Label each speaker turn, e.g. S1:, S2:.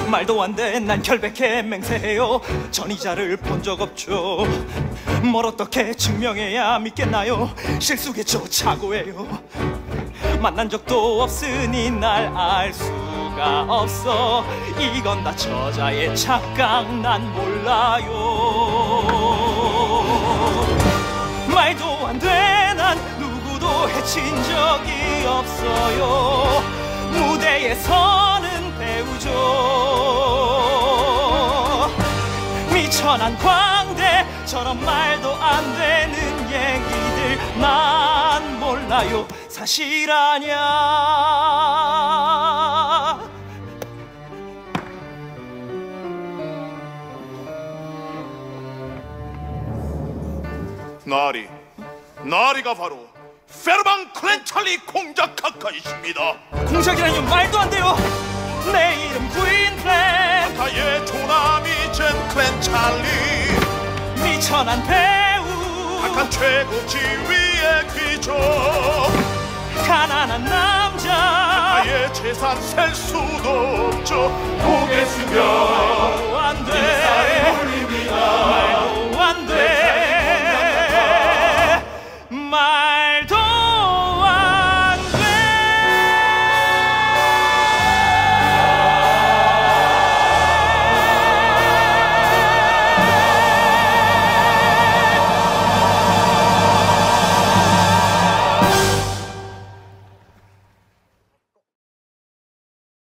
S1: 말도 안 돼, 난 결백해 맹세해요. 전이자를 본 적 없죠. 뭘 어떻게 증명해야 믿겠나요? 실수겠죠, 착오해요. 만난 적도 없으니 날 알 수가 없어. 이건 다 저자의 착각, 난 몰라요. 말도 안 돼, 난 누구도 해친 적이 없어요. 무대에 서는 배우죠. 미천한 광대처럼 말도 안 되는 얘기들 난 몰라요. 사실 아냐.
S2: 나리가 바로 페르방 클랜찰리 공작 가까이십니다.
S1: 공작이라뇨, 말도 안 돼요. 내 이름 구인 클랜,
S2: 타의 조남이 젠 클랜찰리,
S1: 미천한 배우,
S2: 각한 최고 지위의 귀족,
S1: 가난한 남자,
S2: 타의 재산 셀 수도 없죠. 고개 숙여